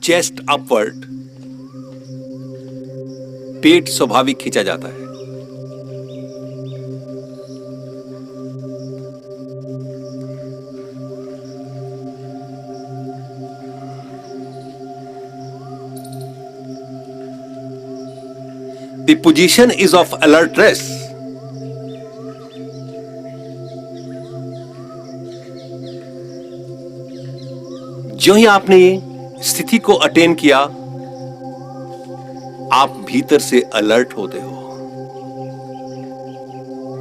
Chest upward, पेट स्वाभाविक खींचा जाता है। The position is of alertness. जो ही आपने स्थिति को अटेन किया, आप भीतर से अलर्ट होते हो,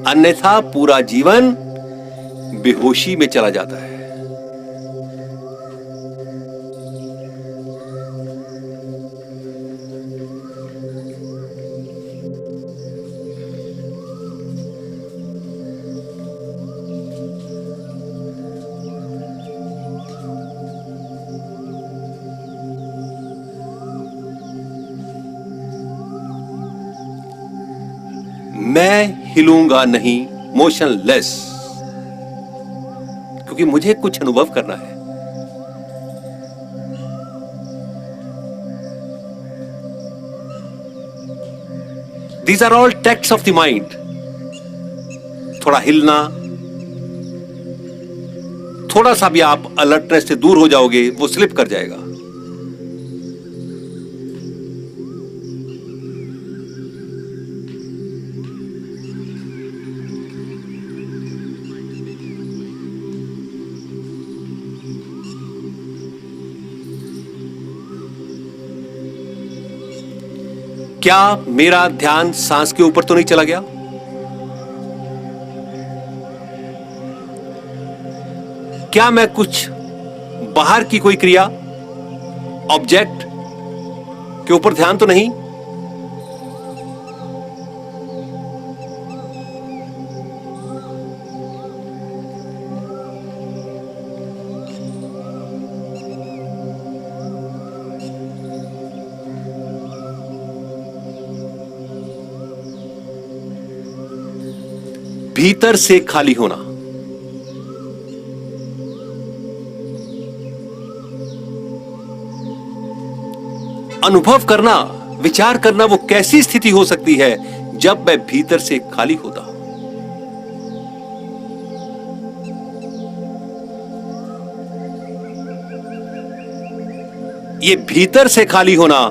अन्यथा पूरा जीवन बेहोशी में चला जाता है। मैं हिलूंगा नहीं, मोशनलेस, क्योंकि मुझे कुछ अनुभव करना है। These are all texts of the mind. थोड़ा हिलना, थोड़ा सा भी आप अलर्टनेस से दूर हो जाओगे, वो स्लिप कर जाएगा। क्या मेरा ध्यान सांस के ऊपर तो नहीं चला गया? क्या मैं कुछ बाहर की कोई क्रिया, ऑब्जेक्ट के ऊपर ध्यान तो नहीं? भीतर से खाली होना, अनुभव करना, विचार करना, वो कैसी स्थिति हो सकती है जब मैं भीतर से खाली होता हूं। ये भीतर से खाली होना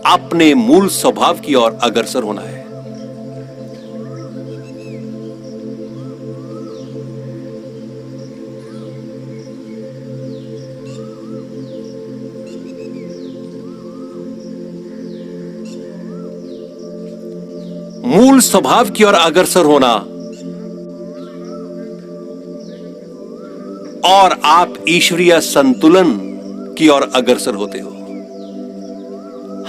अपने मूल स्वभाव की ओर अग्रसर होना है। मूल स्वभाव की ओर अग्रसर होना, और आप ईश्वरीय संतुलन की ओर अग्रसर होते हो।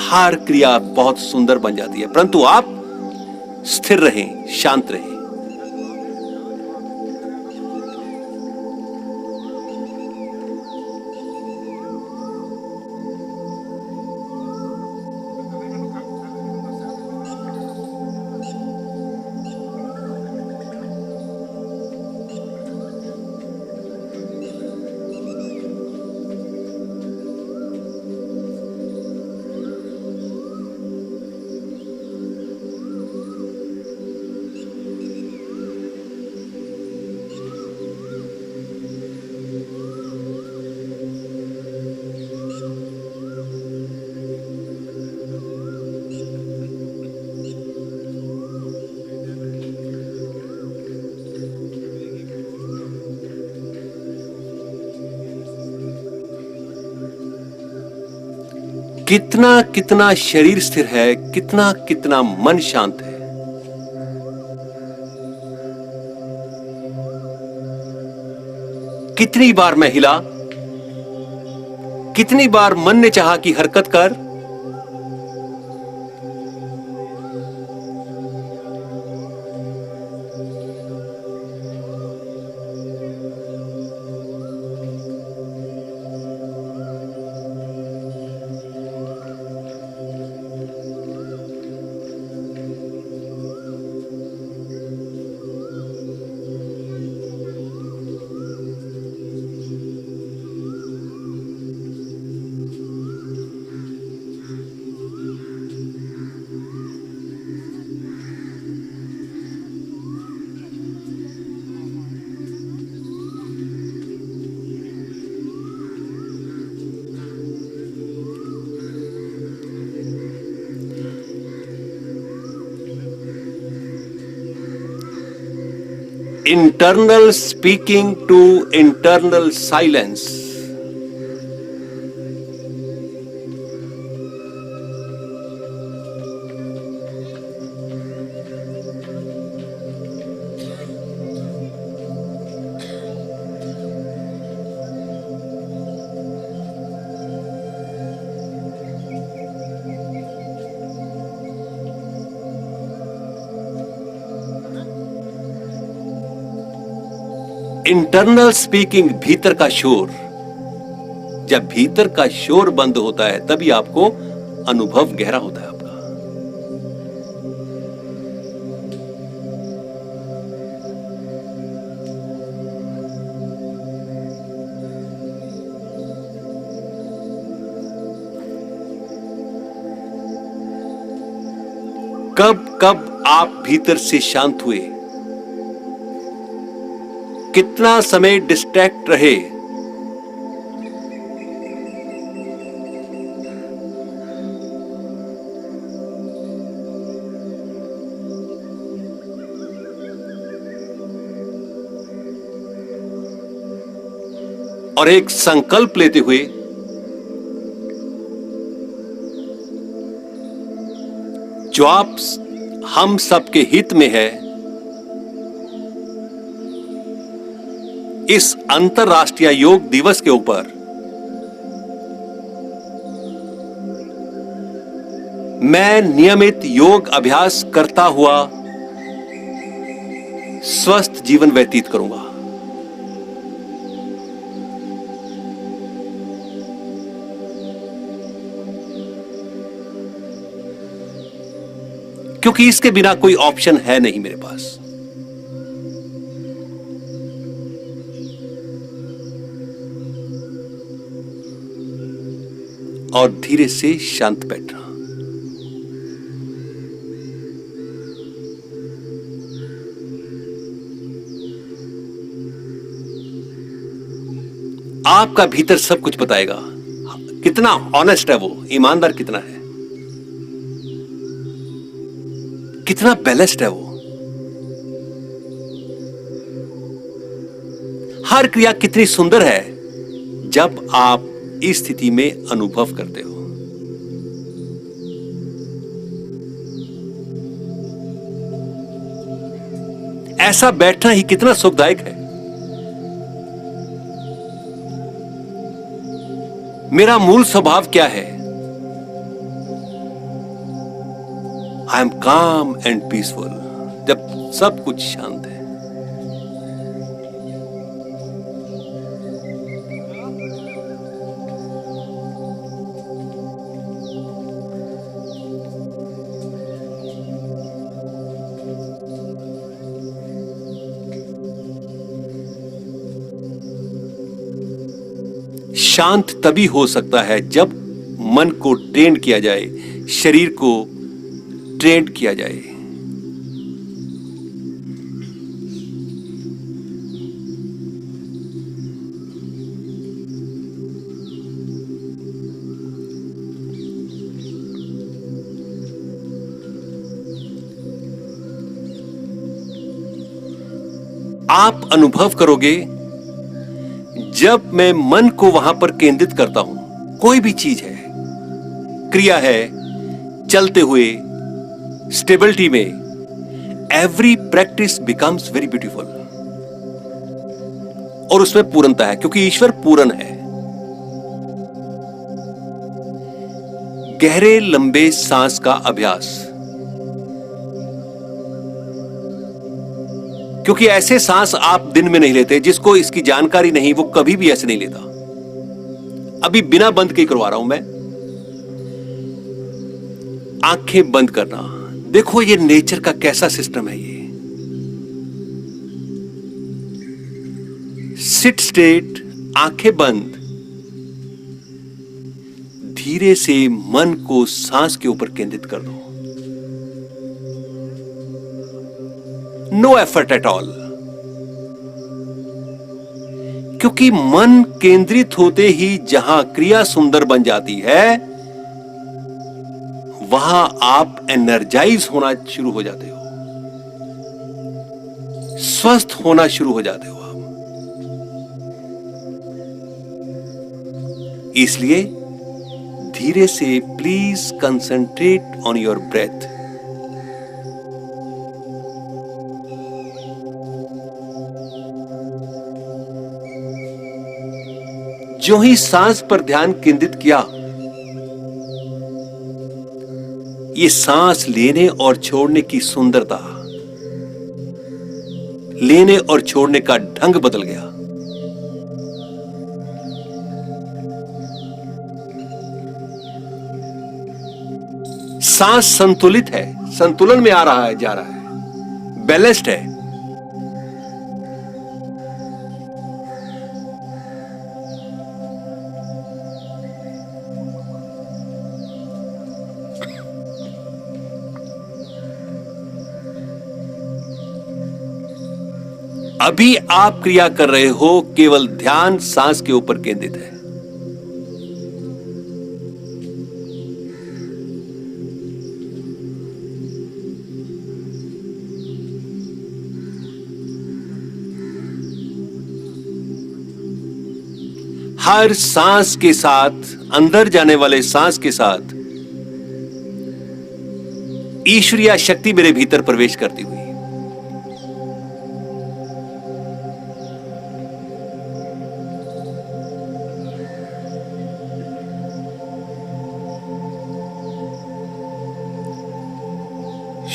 हर क्रिया बहुत सुंदर बन जाती है, परंतु आप स्थिर रहें, शांत रहें। कितना कितना शरीर स्थिर है, कितना कितना मन शांत है। कितनी बार मैं हिला, कितनी बार मन ने चाहा कि हरकत कर, internal speaking to internal silence. Internal speaking, भीतर का शोर। जब भीतर का शोर बंद होता है तभी आपको अनुभव गहरा होता है आपका। कब कब आप भीतर से शांत हुए, कितना समय डिस्ट्रैक्ट रहे, और एक संकल्प लेते हुए जो आप हम सबके हित में है, इस अंतर्राष्ट्रीय योग दिवस के ऊपर मैं नियमित योग अभ्यास करता हुआ स्वस्थ जीवन व्यतीत करूंगा। क्योंकि इसके बिना कोई ऑप्शन है नहीं मेरे पास। और धीरे से शांत बैठना। आपका भीतर सब कुछ बताएगा। कितना ऑनेस्ट है वो, ईमानदार कितना है, कितना बैलेंस्ड है वो। हर क्रिया कितनी सुंदर है जब आप इस स्थिति में अनुभव करते हो। ऐसा बैठना ही कितना सुखदायक है। मेरा मूल स्वभाव क्या है? आई एम काम एंड पीसफुल। जब सब कुछ शांत है, शांत तभी हो सकता है जब मन को ट्रेन किया जाए, शरीर को ट्रेन किया जाए। आप अनुभव करोगे जब मैं मन को वहां पर केंद्रित करता हूं, कोई भी चीज है, क्रिया है, चलते हुए स्टेबिलिटी में, every practice becomes very beautiful. और उसमें पूर्णता है क्योंकि ईश्वर पूर्ण है। गहरे लंबे सांस का अभ्यास, क्योंकि ऐसे सांस आप दिन में नहीं लेते। जिसको इसकी जानकारी नहीं वो कभी भी ऐसे नहीं लेता। अभी बिना बंद के करवा रहा हूं मैं। आंखें बंद करना, देखो ये नेचर का कैसा सिस्टम है। ये सिट स्ट्रेट, आंखें बंद, धीरे से मन को सांस के ऊपर केंद्रित कर दो। No effort at all. क्योंकि मन केंद्रित होते ही जहां क्रिया सुंदर बन जाती है, वहां आप एनर्जाइज होना शुरू हो जाते हो। स्वस्थ होना शुरू हो जाते हो आप। इसलिए धीरे से please concentrate on your breath. जो ही सांस पर ध्यान केंद्रित किया, ये सांस लेने और छोड़ने की सुंदरता, लेने और छोड़ने का ढंग बदल गया। सांस संतुलित है, संतुलन में आ रहा है, जा रहा है, बैलेंस्ड है। अभी आप क्रिया कर रहे हो, केवल ध्यान सांस के ऊपर केंद्रित है। हर सांस के साथ, अंदर जाने वाले सांस के साथ ईश्वरीय शक्ति मेरे भीतर प्रवेश करती हुई,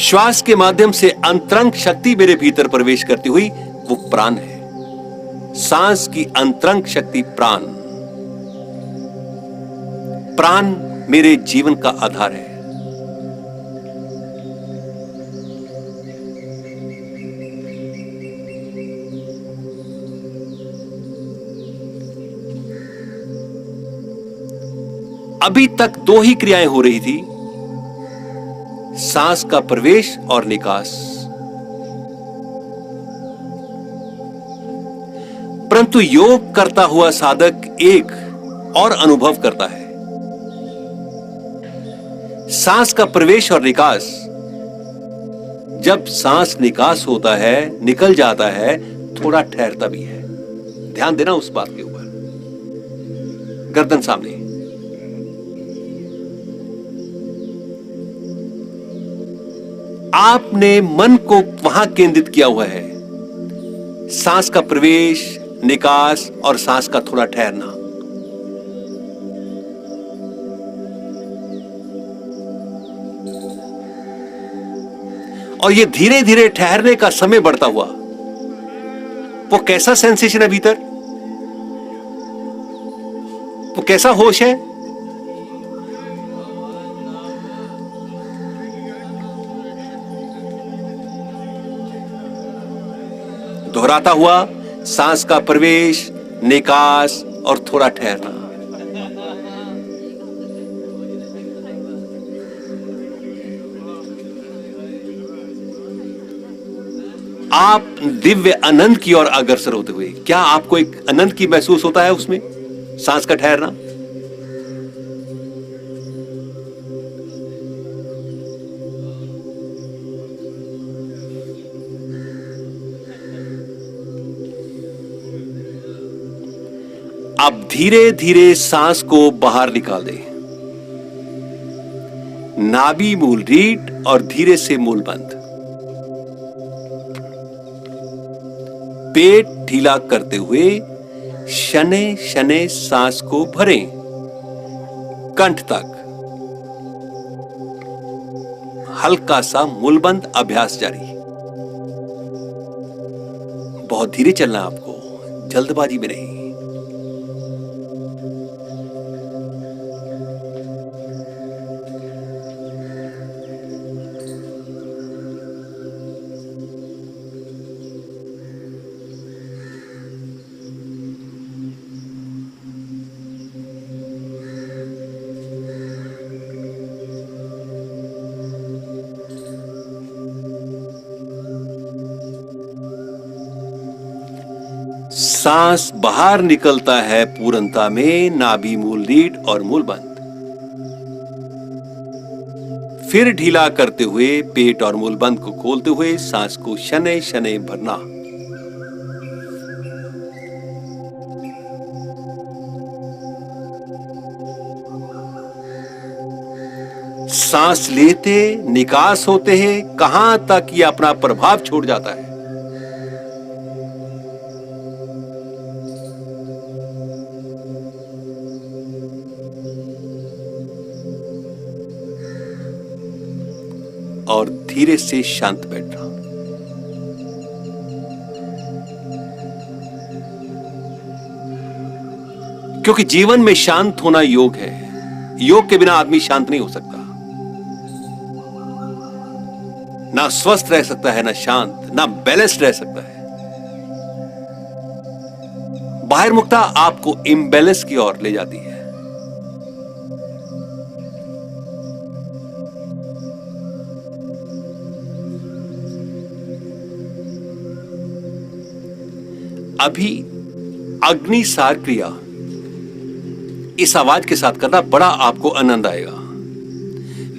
श्वास के माध्यम से अंतरंग शक्ति मेरे भीतर प्रवेश करती हुई, वो प्राण है। सांस की अंतरंग शक्ति प्राण। प्राण मेरे जीवन का आधार है। अभी तक दो ही क्रियाएं हो रही थी, सांस का प्रवेश और निकास। परंतु योग करता हुआ साधक एक और अनुभव करता है। सांस का प्रवेश और निकास, जब सांस निकास होता है, निकल जाता है, थोड़ा ठहरता भी है। ध्यान देना उस बात के ऊपर। गर्दन सामने, आपने मन को वहां केंद्रित किया हुआ है। सांस का प्रवेश, निकास और सांस का थोड़ा ठहरना। और ये धीरे धीरे ठहरने का समय बढ़ता हुआ, वो कैसा सेंसेशन है भीतर, वो कैसा होश है। दोहराता हुआ सांस का प्रवेश, निकास और थोड़ा ठहरना। आप दिव्य आनंद की ओर अग्रसर होते हुए, क्या आपको एक आनंद की महसूस होता है उसमें, सांस का ठहरना? अब धीरे धीरे सांस को बाहर निकाल दें। नाभि मूल रीढ़ और धीरे से मूल बंद। पेट ढीला करते हुए शनै शनै सांस को भरें कंठ तक। हल्का सा मूलबंद अभ्यास जारी। बहुत धीरे चलना आपको, जल्दबाजी में नहीं। सांस बाहर निकलता है पूर्णता में, नाभि मूल रीढ़ और मूल बंद। फिर ढीला करते हुए पेट और मूलबंध को खोलते हुए सांस को शनै शनै भरना। सांस लेते निकास होते हैं, कहां तक यह अपना प्रभाव छोड़ जाता है। और धीरे से शांत बैठना। क्योंकि जीवन में शांत होना योग है। योग के बिना आदमी शांत नहीं हो सकता। ना स्वस्थ रह सकता है, ना शांत, ना बैलेंस्ड रह सकता है। बाहर मुक्ता आपको इम्बैलेंस की ओर ले जाती है। अभी अग्निसार क्रिया इस आवाज के साथ करना बड़ा आपको आनंद आएगा।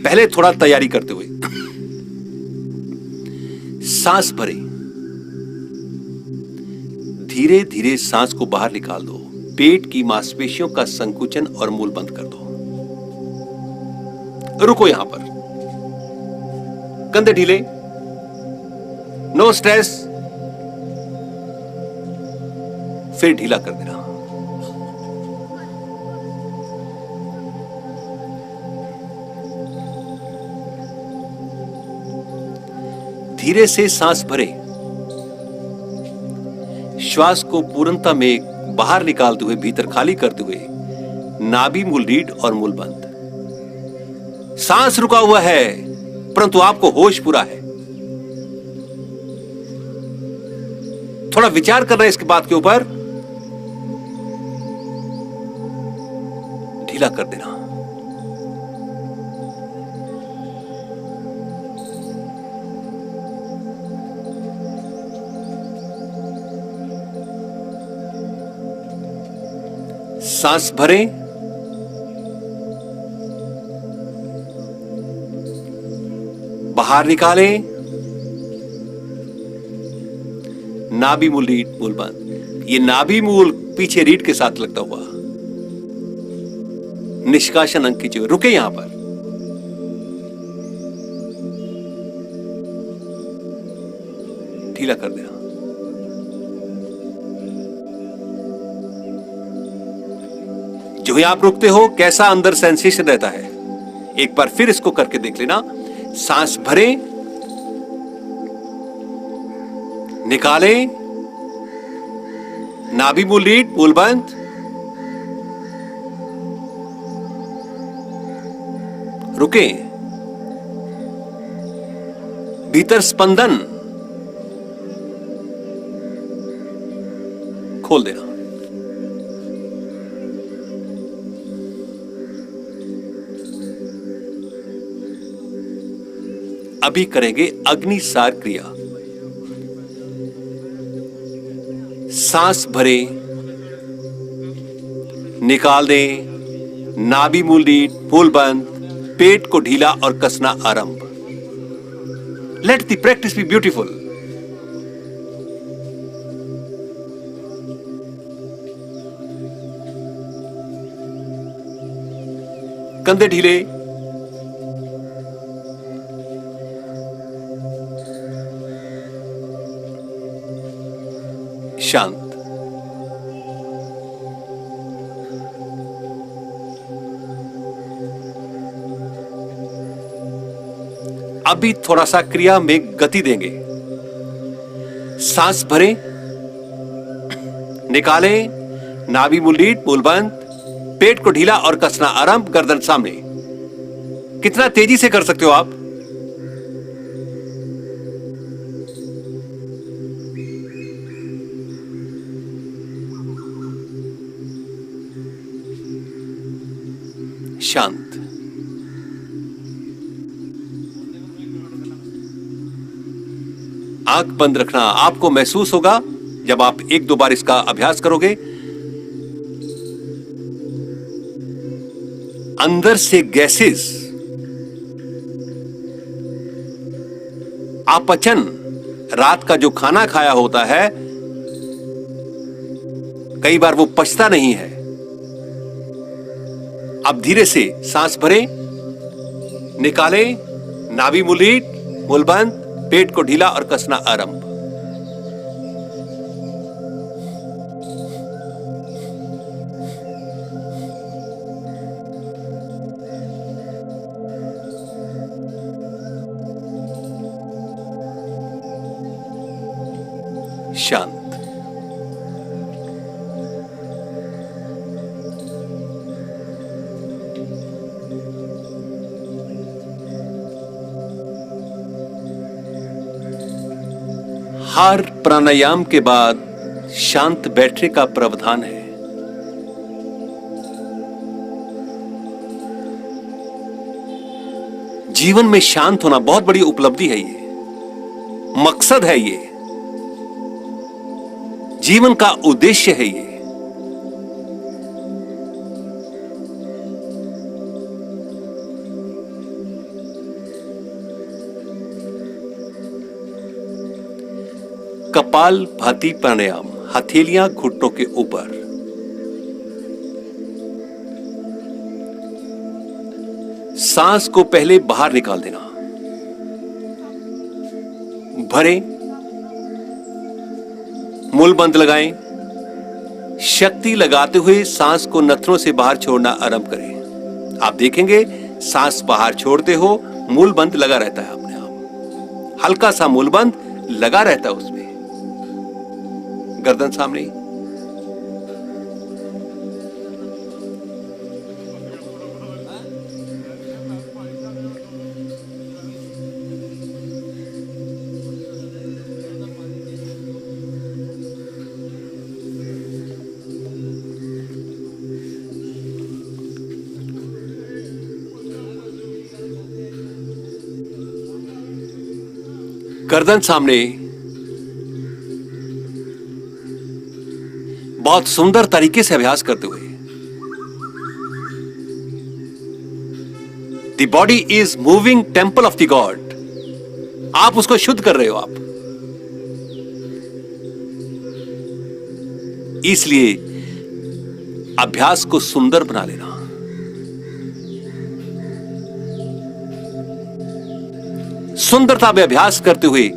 पहले थोड़ा तैयारी करते हुए सांस भरें, धीरे धीरे सांस को बाहर निकाल दो। पेट की मांसपेशियों का संकुचन और मूल बंद कर दो। रुको यहां पर, कंधे ढीले, नो स्ट्रेस। फिर ढीला कर देना। धीरे से सांस भरें, श्वास को पूर्णता में बाहर निकालते हुए भीतर खाली करते हुए नाभि, मूल रीढ़ और मूल बंद। सांस रुका हुआ है परंतु आपको होश पूरा है। थोड़ा विचार करना है इसके बात के ऊपर। ढीला कर देना। सांस भरें, बाहर निकालें। नाभि, मूल रीढ़, मूल बंद। ये नाभि मूल पीछे रीढ़ के साथ लगता हुआ निष्कासन अंक कीजिए। रुके यहां पर। ढीला कर देना। जो ही आप रुकते हो कैसा अंदर सेंसेशन रहता है, एक बार फिर इसको करके देख लेना। सांस भरें, निकालें, नाभि, मूल रीढ़, मूल बंद। रुके, भीतर स्पंदन, खोल देना। अभी करेंगे अग्निसार क्रिया। सांस भरें, निकाल दें, नाभि, मूल रीढ़, मूल बंद। पेट को ढीला और कसना आरंभ। Let the practice B beautiful. कंधे ढीले, शांत। अभी थोड़ा सा क्रिया में गति देंगे। सांस भरें, निकालें, नाभि, मूल रीढ़, मूल बंद। पेट को ढीला और कसना आरंभ। गर्दन सामने। कितना तेजी से कर सकते हो आप? शांत। आंख बंद रखना। आपको महसूस होगा जब आप एक दो बार इसका अभ्यास करोगे, अंदर से गैसेस अपचन, रात का जो खाना खाया होता है कई बार वो पचता नहीं है। अब धीरे से सांस भरें, निकालें, नाभि मूलीट, मूलबंद, पेट को ढीला और कसना आरंभ। शांत। हर प्राणायाम के बाद शांत बैठने का प्रावधान है। जीवन में शांत होना बहुत बड़ी उपलब्धि है, ये मकसद है, ये जीवन का उद्देश्य है। ये कपाल भाती प्राणायाम, हथेलियां घुटनों के ऊपर। सांस को पहले बाहर निकाल देना, भरें, मूल बंद लगाएं, शक्ति लगाते हुए सांस को नथनों से बाहर छोड़ना आरंभ करें। आप देखेंगे सांस बाहर छोड़ते हो, मूल बंद लगा रहता है अपने आप, हल्का सा मूल बंद लगा रहता है उसमें। गर्दन सामने, गर्दन सामने। बहुत सुंदर तरीके से अभ्यास करते हुए। The body is moving temple of the God. आप उसको शुद्ध कर रहे हो आप, इसलिए अभ्यास को सुंदर बना लेना। सुंदरता में अभ्यास करते हुए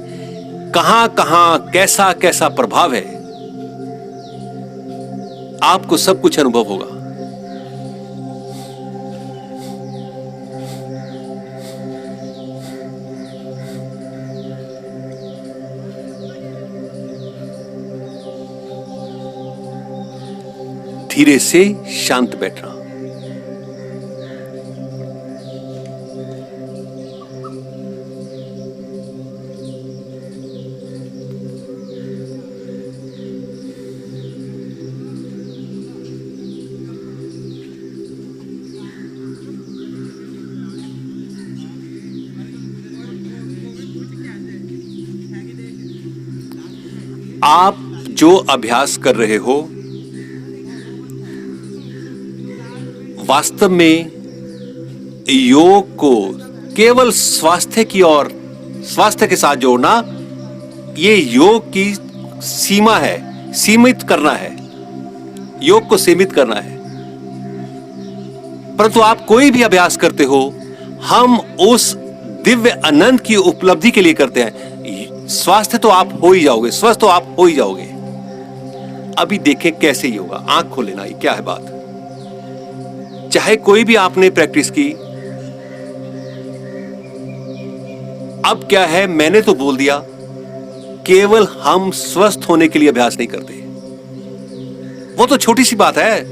कहां कहां कैसा कैसा प्रभाव है, आपको सब कुछ अनुभव होगा। धीरे से शांत बैठना। आप जो अभ्यास कर रहे हो वास्तव में योग को केवल स्वास्थ्य की ओर, स्वास्थ्य के साथ जोड़ना, ये योग की सीमा है, सीमित करना है, योग को सीमित करना है। परंतु आप कोई भी अभ्यास करते हो, हम उस दिव्य आनंद की उपलब्धि के लिए करते हैं। स्वास्थ्य तो आप हो ही जाओगे, स्वस्थ तो आप हो ही जाओगे। अभी देखें कैसे ही होगा। आंख खोल लेना, क्या है बात। चाहे कोई भी आपने प्रैक्टिस की, अब क्या है, मैंने तो बोल दिया, केवल हम स्वस्थ होने के लिए अभ्यास नहीं करते। वो तो छोटी सी बात है,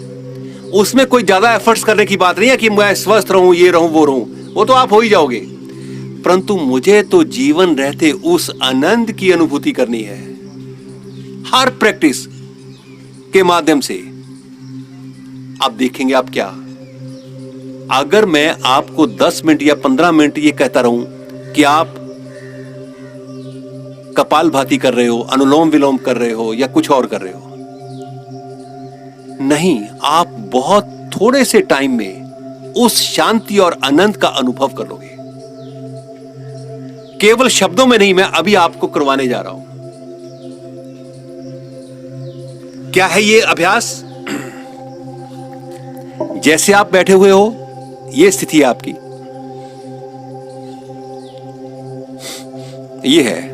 उसमें कोई ज्यादा एफर्ट्स करने की बात नहीं है कि मैं स्वस्थ रहूं, ये रहूं, वो रहूं, वो तो आप हो ही जाओगे। परंतु मुझे तो जीवन रहते उस आनंद की अनुभूति करनी है, हर प्रैक्टिस के माध्यम से। आप देखेंगे आप क्या, अगर मैं आपको 10 मिनट या 15 मिनट ये कहता रहूं कि आप कपालभाति कर रहे हो, अनुलोम विलोम कर रहे हो या कुछ और कर रहे हो, नहीं, आप बहुत थोड़े से टाइम में उस शांति और आनंद का अनुभव कर लोगे। केवल शब्दों में नहीं, मैं अभी आपको करवाने जा रहा हूं। क्या है ये अभ्यास? जैसे आप बैठे हुए हो, ये स्थिति है आपकी, ये है।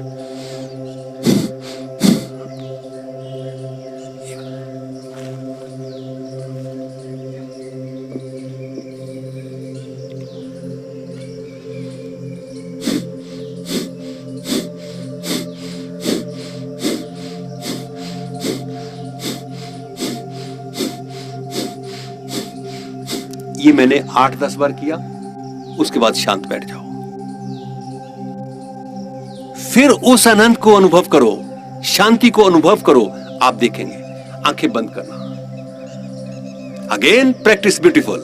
ये मैंने 8-10 बार किया, उसके बाद शांत बैठ जाओ। फिर उस आनंद को अनुभव करो, शांति को अनुभव करो। आप देखेंगे, आंखें बंद करना। Again practice beautiful.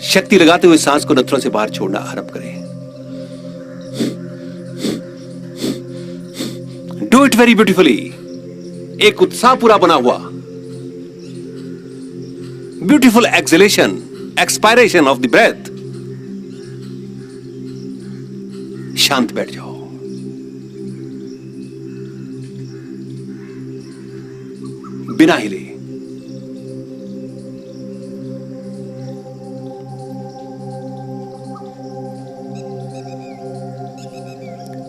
शक्ति लगाते हुए सांस को नथनों से बाहर छोड़ना आरंभ करें। Do it very beautifully. एक उत्साह पूरा बना हुआ। Beautiful exhalation, expiration of the breath. शांत बैठ जाओ। बिना हिले।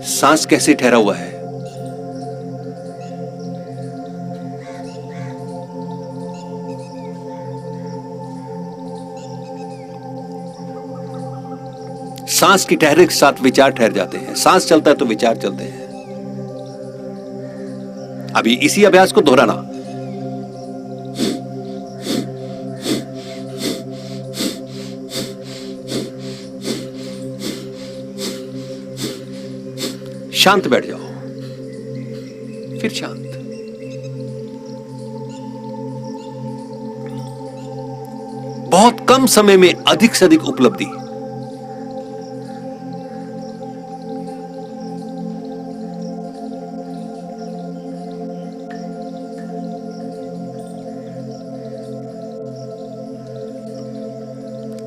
सांस कैसे ठहरा हुआ है? सांस की ठहरने के साथ विचार ठहर जाते हैं। सांस चलता है तो विचार चलते हैं। अभी इसी अभ्यास को दोहराना। शांत बैठ जाओ, फिर शांत। बहुत कम समय में अधिक से अधिक उपलब्धि।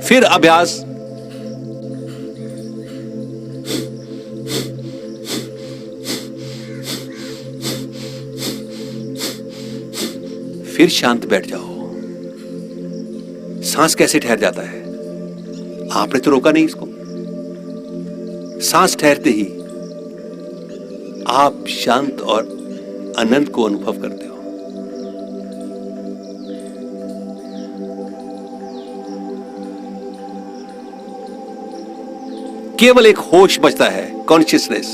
फिर अभ्यास। फिर शांत बैठ जाओ। सांस कैसे ठहर जाता है? आपने तो रोका नहीं इसको। सांस ठहरते ही आप शांत और आनंद को अनुभव करते हो। केवल एक होश बचता है, कॉन्शियसनेस।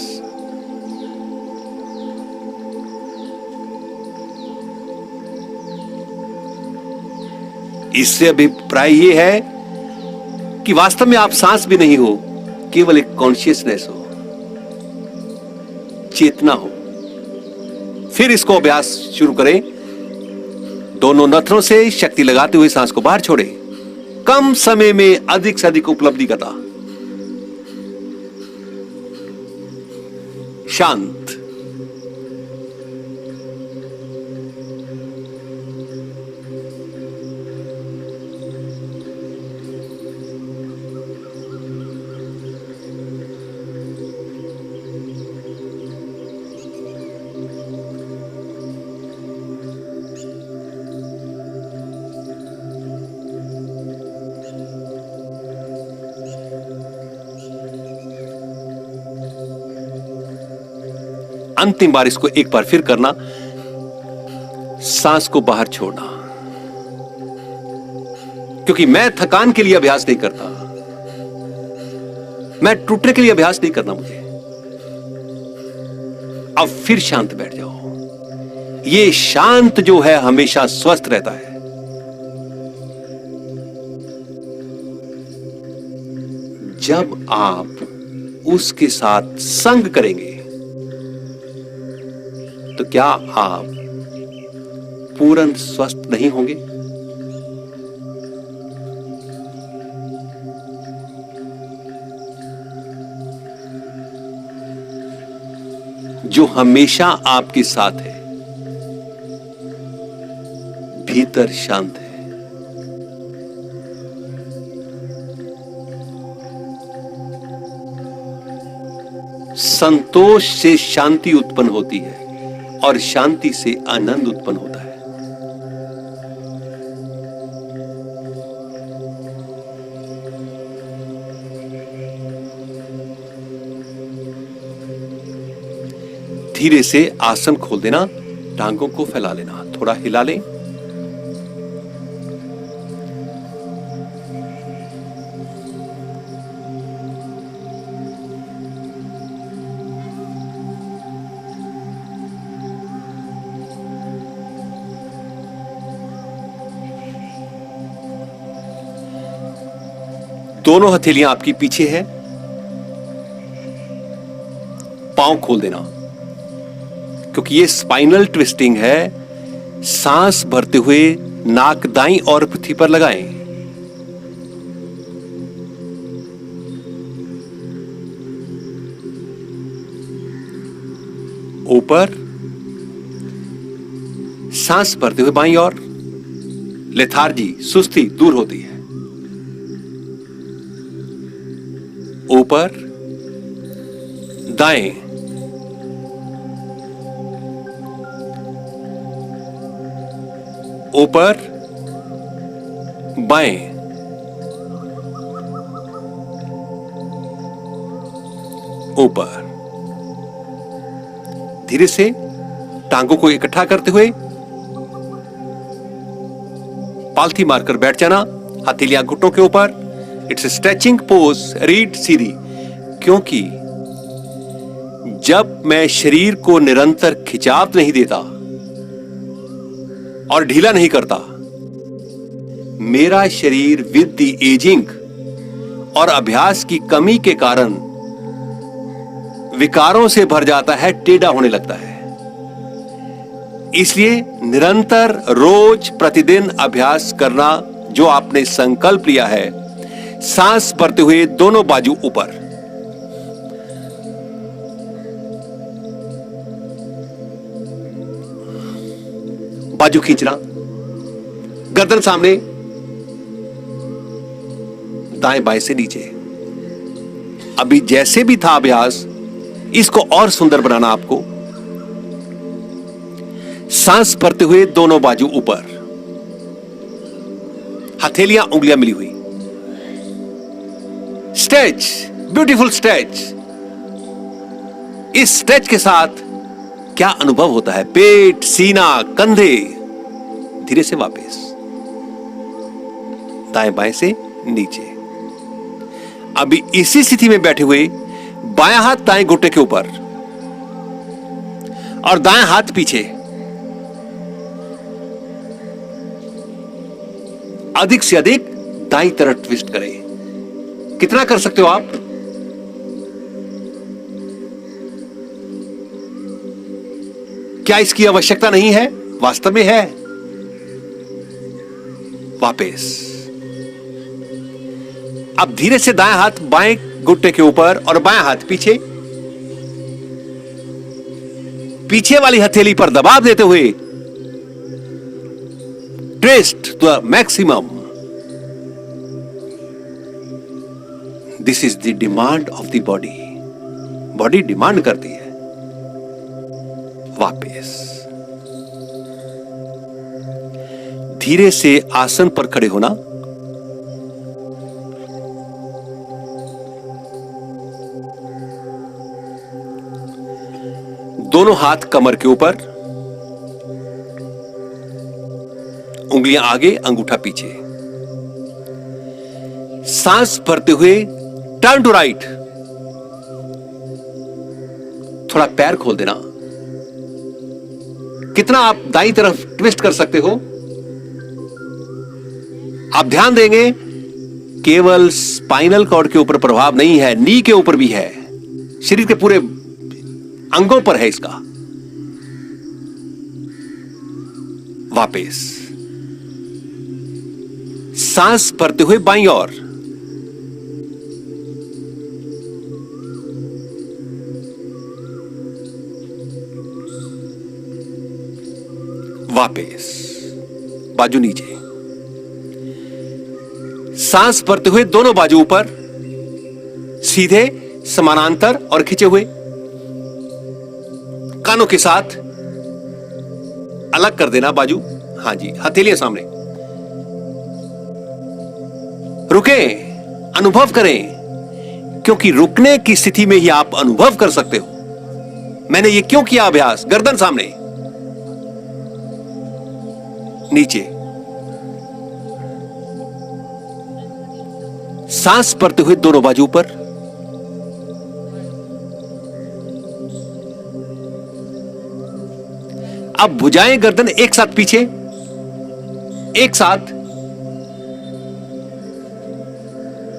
इससे अभिप्राय यह है कि वास्तव में आप सांस भी नहीं हो, केवल एक कॉन्शियसनेस हो, चेतना हो। फिर इसको अभ्यास शुरू करें। दोनों नथनों से शक्ति लगाते हुए सांस को बाहर छोड़ें। कम समय में अधिक से अधिक उपलब्धि करना। शांत। अंतिम बार इसको एक बार फिर करना। सांस को बाहर छोड़ना। क्योंकि मैं थकान के लिए अभ्यास नहीं करता, मैं टूटने के लिए अभ्यास नहीं करना मुझे। अब फिर शांत बैठ जाओ। ये शांत जो है हमेशा स्वस्थ रहता है। जब आप उसके साथ संग करेंगे तो क्या आप पूर्ण स्वस्थ नहीं होंगे? जो हमेशा आपके साथ है, भीतर शांत है। संतोष से शांति उत्पन्न होती है और शांति से आनंद उत्पन्न होता है। धीरे से आसन खोल देना, टांगों को फैला लेना, थोड़ा हिला लें। दोनों हथेलियां आपकी पीछे है, पांव खोल देना, क्योंकि ये स्पाइनल ट्विस्टिंग है। सांस भरते हुए नाक दाईं और पृथ्वी पर लगाएं। ऊपर, सांस भरते हुए बाईं ओर। लेथार्जी, सुस्ती दूर होती है। ऊपर, दाएं, ऊपर, बाएं, ऊपर। धीरे से टांगों को इकट्ठा करते हुए पालथी मारकर बैठ जाना, हथेलियां घुटनों के ऊपर। इट्स स्ट्रेचिंग पोज, रीढ़ सीधी। क्योंकि जब मैं शरीर को निरंतर खिंचाव नहीं देता और ढीला नहीं करता, मेरा शरीर विद द एजिंग और अभ्यास की कमी के कारण विकारों से भर जाता है, टेढ़ा होने लगता है। इसलिए निरंतर रोज प्रतिदिन अभ्यास करना, जो आपने संकल्प लिया है। सांस भरते हुए दोनों बाजू ऊपर, बाजू खींचना, गर्दन सामने, दाएं बाएं से नीचे। अभी जैसे भी था अभ्यास, इसको और सुंदर बनाना आपको। सांस भरते हुए दोनों बाजू ऊपर, हथेलियां उंगलियां मिली हुई। Stretch, beautiful stretch. इस स्ट्रेच के साथ क्या अनुभव होता है? पेट, सीना, कंधे। धीरे से वापस, दाएं बाएं से नीचे। अभी इसी स्थिति में बैठे हुए बायां हाथ दाएं घुटने के ऊपर और दाएं हाथ पीछे। अधिक से अधिक दाईं तरफ ट्विस्ट करें। कितना कर सकते हो आप? क्या इसकी आवश्यकता नहीं है? वास्तव में है। वापस। अब धीरे से दाएं हाथ बाएं घुटने के ऊपर और बायां हाथ पीछे। पीछे वाली हथेली पर दबाव देते हुए twist to the maximum. This is the demand of the body. Body demand करती है। वापस। धीरे से आसन पर खड़े होना। दोनों हाथ कमर के ऊपर, उंगलियां आगे, अंगूठा पीछे। सांस भरते हुए टर्न टू राइट। थोड़ा पैर खोल देना। कितना आप दाईं तरफ ट्विस्ट कर सकते हो? आप ध्यान देंगे, केवल स्पाइनल कॉर्ड के ऊपर प्रभाव नहीं है, नी के ऊपर भी है, शरीर के पूरे अंगों पर है इसका। वापस। सांस भरते हुए बाईं ओर। वापस। बाजू नीचे। सांस भरते हुए दोनों बाजू ऊपर, सीधे, समानांतर और खिंचे हुए। कानों के साथ अलग कर देना बाजू। हाँ जी, हथेलियां सामने। रुकें, अनुभव करें, क्योंकि रुकने की स्थिति में ही आप अनुभव कर सकते हो। मैंने ये क्यों किया अभ्यास? गर्दन सामने, नीचे, सांस भरते हुए दोनों बाजू पर। अब भुजाएं गर्दन एक साथ पीछे, एक साथ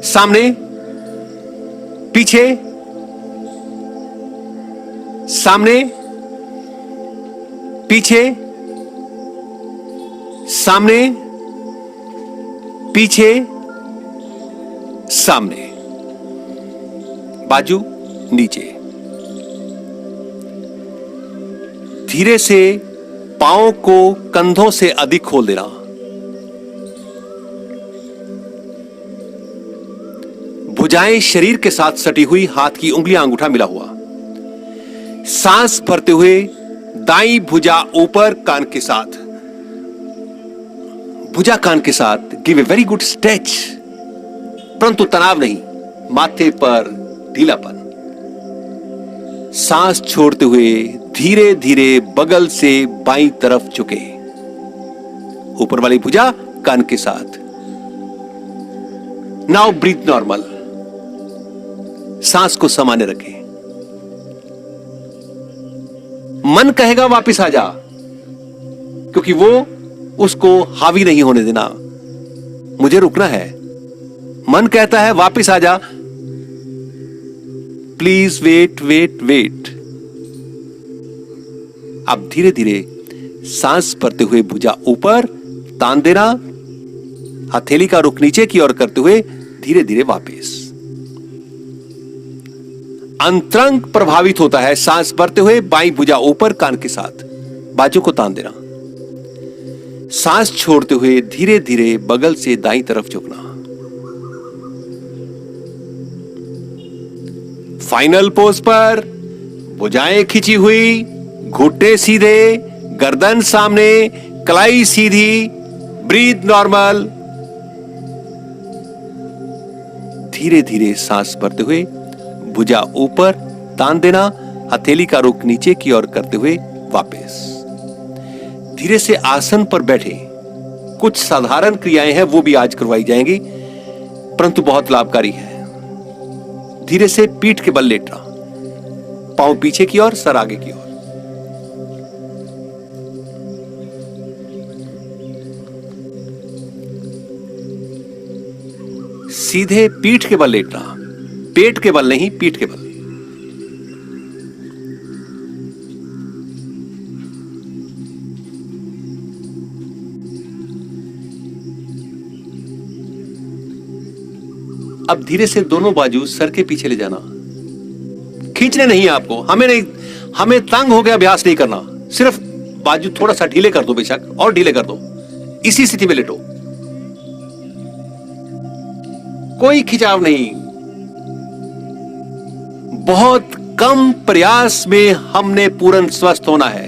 सामने, पीछे, सामने, पीछे, सामने, पीछे, सामने, बाजू नीचे। धीरे से पांव को कंधों से अधिक खोल देना। भुजाएं शरीर के साथ सटी हुई, हाथ की उंगलियां अंगूठा मिला हुआ। सांस भरते हुए दाईं भुजा ऊपर कान के साथ, भुजा कान के साथ। Give a very good stretch, परंतु तनाव नहीं, माथे पर ढीलापन। सांस छोड़ते हुए धीरे धीरे बगल से बाईं तरफ झुके, ऊपर वाली भुजा कान के साथ। नाउ ब्रीथ नॉर्मल, सांस को सामान्य रखें। मन कहेगा वापस आ जा, क्योंकि वो उसको हावी नहीं होने देना, मुझे रुकना है। मन कहता है वापस आ जा, प्लीज वेट वेट वेट। अब धीरे धीरे सांस भरते हुए भुजा ऊपर तान देना, हथेली का रुख नीचे की ओर करते हुए धीरे धीरे वापस। अंतरंग प्रभावित होता है। सांस भरते हुए बाईं भुजा ऊपर कान के साथ, बाजू को तान देना। सांस छोड़ते हुए धीरे धीरे बगल से दाईं तरफ झुकना। फाइनल पोज पर भुजाएं खिंची हुई, घुटने सीधे, गर्दन सामने, कलाई सीधी, ब्रीथ नॉर्मल। धीरे धीरे सांस भरते हुए भुजा ऊपर तान देना, हथेली का रुख नीचे की ओर करते हुए वापस। धीरे से आसन पर बैठे। कुछ साधारण क्रियाएं हैं, वो भी आज करवाई जाएंगी, परंतु बहुत लाभकारी है। धीरे से पीठ के बल लेटना, पांव पीछे की ओर, सर आगे की ओर। सीधे पीठ के बल लेटना, पेट के बल नहीं, पीठ के बल। अब धीरे से दोनों बाजू सर के पीछे ले जाना। खींचने नहीं है आपको, हमें तंग हो गया अभ्यास नहीं करना, सिर्फ बाजू थोड़ा सा ढीले कर दो, बेशक और ढीले कर दो। इसी स्थिति में लेटो, कोई खिंचाव नहीं। बहुत कम प्रयास में हमने पूर्ण स्वस्थ होना है।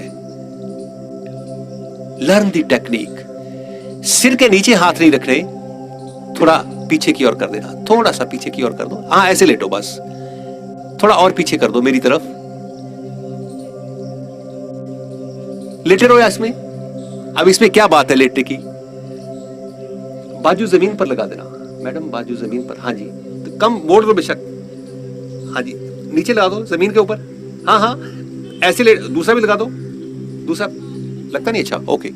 Learn the technique. सिर के नीचे हाथ नहीं रखने, थोड़ा पीछे की ओर कर देना, थोड़ा सा पीछे की ओर कर दो। हाँ, ऐसे लेटो, बस थोड़ा और पीछे कर दो मेरी तरफ। लेटे रहो इसमें। अब इसमें क्या बात है लेटने की? बाजू जमीन पर लगा देना मैडम, बाजू जमीन पर। हाँ जी, तो कम मोड़ दो बेशक। हाँ जी, नीचे लगा दो जमीन के ऊपर। हाँ हाँ, ऐसे ले, दूसरा भी लगा दो। दूसरा लगता नहीं अच्छा, ओके।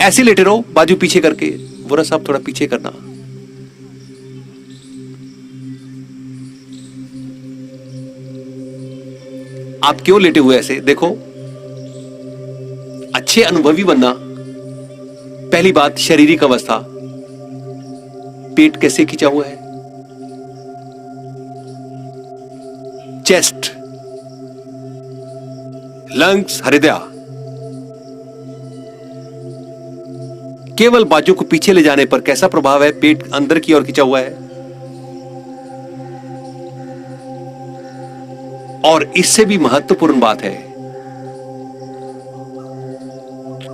ऐसे लेटे रहो, बाजू पीछे करके। वोरा साहब थोड़ा पीछे करना। आप क्यों लेटे हुए ऐसे? देखो, अच्छे अनुभवी बनना। पहली बात, शारीरिक अवस्था। पेट कैसे खिंचा हुआ है, चेस्ट, लंग्स, हृदय। केवल बाजू को पीछे ले जाने पर कैसा प्रभाव है? पेट अंदर की ओर खिंचा हुआ है। और इससे भी महत्वपूर्ण बात है,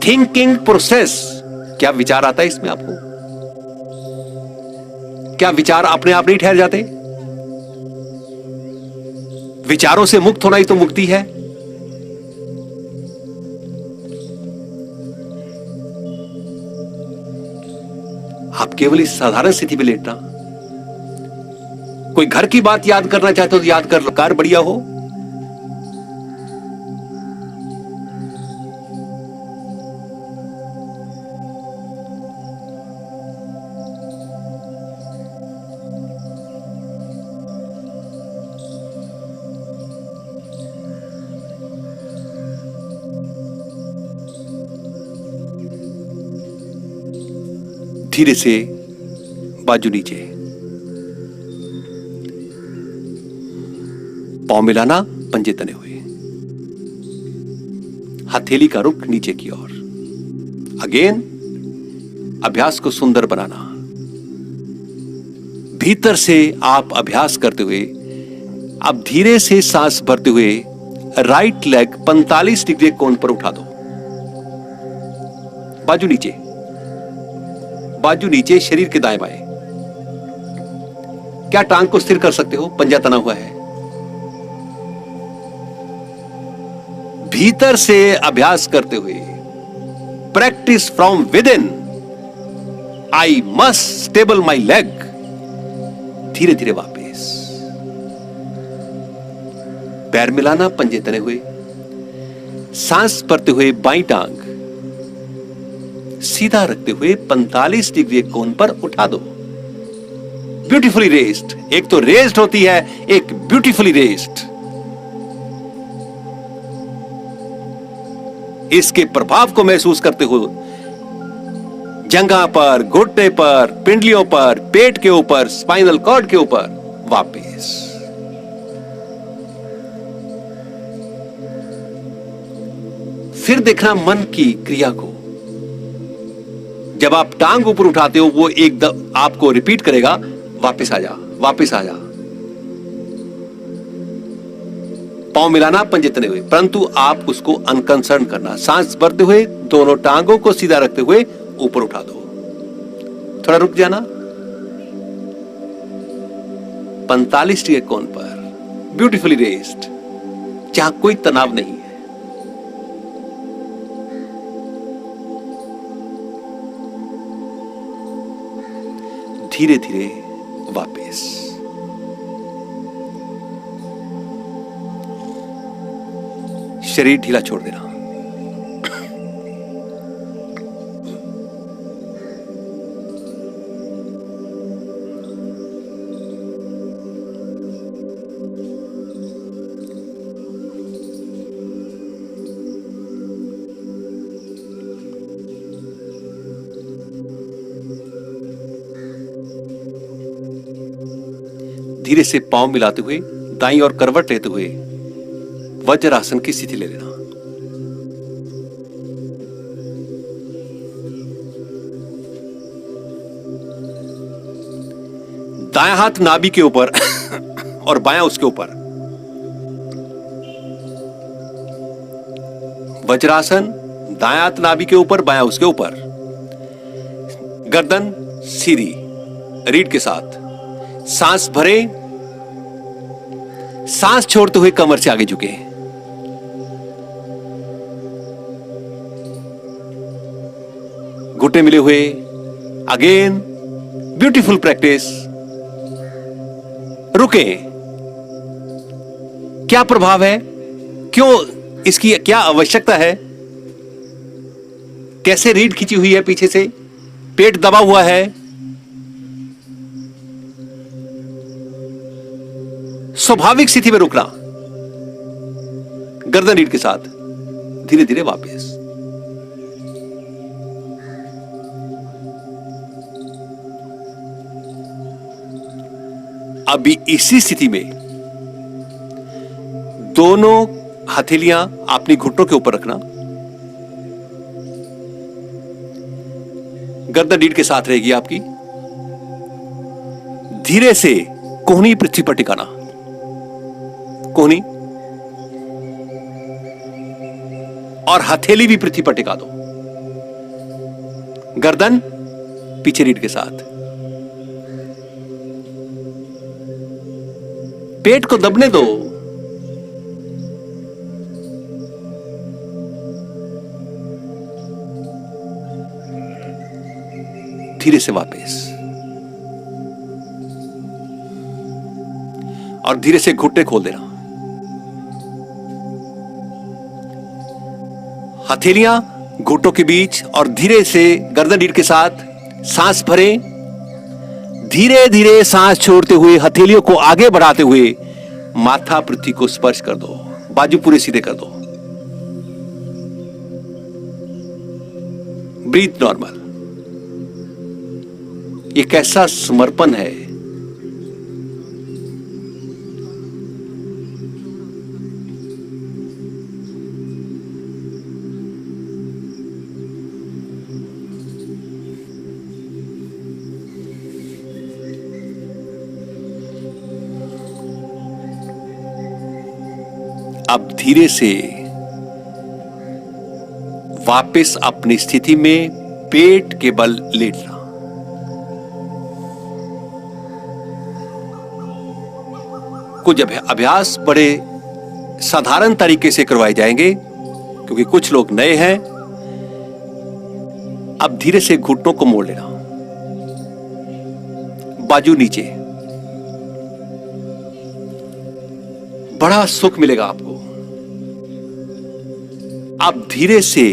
थिंकिंग प्रोसेस। क्या विचार आता है इसमें आपको? क्या विचार अपने आप नहीं ठहर जाते? विचारों से मुक्त होना ही तो मुक्ति है। आप केवल इस साधारण स्थिति में लेटना, कोई घर की बात याद करना चाहते हो तो याद कर लो, कार बढ़िया हो। धीरे से बाजू नीचे, पांव मिलाना, पंजे तने हुए, हथेली का रुख नीचे की ओर। अगेन अभ्यास को सुंदर बनाना। भीतर से आप अभ्यास करते हुए अब धीरे से सांस भरते हुए राइट लेग 45 डिग्री कोण पर उठा दो। बाजू नीचे, बाजू नीचे, शरीर के दाएं बाएं। क्या टांग को स्थिर कर सकते हो? पंजा तना हुआ है। भीतर से अभ्यास करते हुए, practice from with in, I must stable my leg. धीरे धीरे वापस, पैर मिलाना, पंजे तने हुए, सांस भरते हुए बाईं टांग सीधा रखते हुए 45 डिग्री कोण पर उठा दो। Beautifully raised. एक तो रेस्ड होती है, एक ब्यूटीफुली रेस्ड। इसके प्रभाव को महसूस करते हो जंघा पर, घुटने पर, पिंडलियों पर, पेट के ऊपर, स्पाइनल कॉर्ड के ऊपर। वापस फिर देखना मन की क्रिया को। जब आप टांग ऊपर उठाते हो वो एकदम आपको रिपीट करेगा, वापस आ जा, वापस आ जा। पांव मिलाना, पंजे तने हुए, परंतु आप उसको अनकंसर्न करना। सांस भरते हुए दोनों टांगों को सीधा रखते हुए ऊपर उठा दो। थोड़ा रुक जाना, 45 डिग्री कोण पर, ब्यूटीफुली रेस्ड, जहां कोई तनाव नहीं है। धीरे धीरे वापस। शरीर ढीला छोड़ देना। धीरे से पांव मिलाते हुए दाईं ओर करवट लेते हुए वज्रासन की स्थिति ले लेना। दायां हाथ नाभि के ऊपर और बायां उसके ऊपर। वज्रासन, दायां हाथ नाभि के ऊपर, बायां उसके ऊपर। गर्दन सीधी, रीढ़ के साथ। सांस भरे, सांस छोड़ते हुए कमर से आगे झुके। घुटने मिले हुए। Again beautiful practice. रुके। क्या प्रभाव है? क्यों इसकी क्या आवश्यकता है? कैसे रीढ़ खींची हुई है पीछे से, पेट दबा हुआ है। स्वाभाविक स्थिति में रुकना, गर्दन रीढ़ के साथ। धीरे धीरे वापस। अभी इसी स्थिति में दोनों हथेलियां अपनी घुटनों के ऊपर रखना। गर्दन रीढ़ के साथ रहेगी आपकी। धीरे से कोहनी पृथ्वी पर टिकाना। कोहनी और हथेली भी पृथ्वी पर टिका दो। गर्दन पीछे रीढ़ के साथ। पेट को दबने दो। धीरे से वापस, और धीरे से घुटने खोल देना। हथेलियां घुटनों के बीच और धीरे से गर्दन रीढ़ के साथ सांस भरें। धीरे धीरे सांस छोड़ते हुए हथेलियों को आगे बढ़ाते हुए माथा पृथ्वी को स्पर्श कर दो। बाजू पूरे सीधे कर दो। Breathe normal. ये कैसा समर्पण है। अब धीरे से वापस अपनी स्थिति में पेट के बल लेटना। कुछ अभ्यास बड़े साधारण तरीके से करवाए जाएंगे क्योंकि कुछ लोग नए हैं। अब धीरे से घुटनों को मोड़ लेना। बाजू नीचे। बड़ा सुख मिलेगा आपको। आप धीरे से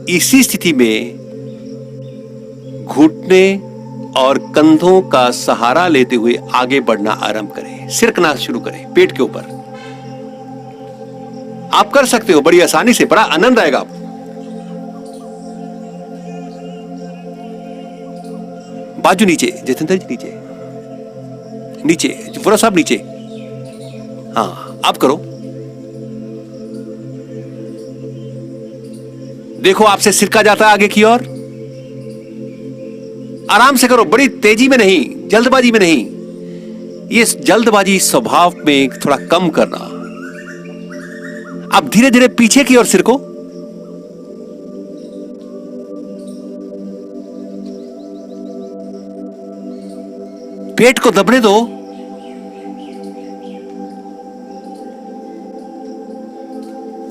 इसी स्थिति में घुटने और कंधों का सहारा लेते हुए आगे बढ़ना आरंभ करें। सिरकना शुरू करें पेट के ऊपर। आप कर सकते हो बड़ी आसानी से। बड़ा आनंद आएगा आपको। बाजू नीचे। जितेंद्र जी नीचे नीचे। पूरा सब नीचे। हाँ आप करो। देखो आपसे सिरका जाता है आगे की ओर। आराम से करो, बड़ी तेजी में नहीं, जल्दबाजी में नहीं। ये जल्दबाजी स्वभाव में थोड़ा कम करना। अब धीरे धीरे पीछे की ओर सिर को। पेट को दबने दो।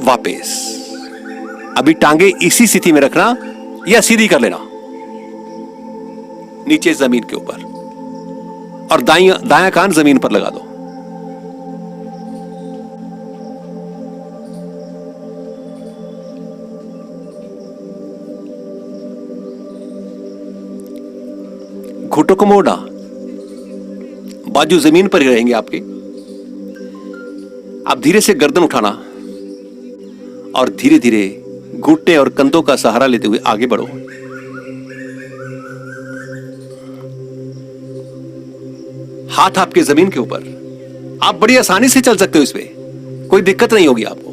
वापस। अभी टांगे इसी स्थिति में रखना या सीधी कर लेना नीचे जमीन के ऊपर, और दायां कान जमीन पर लगा दो। घुटनों को मोड़ना। बाजू जमीन पर ही रहेंगे आपके। आप धीरे से गर्दन उठाना और धीरे धीरे घुटने और कंधों का सहारा लेते हुए आगे बढ़ो। हाथ आपके जमीन के ऊपर। आप बड़ी आसानी से चल सकते हो। इसमें कोई दिक्कत नहीं होगी आपको।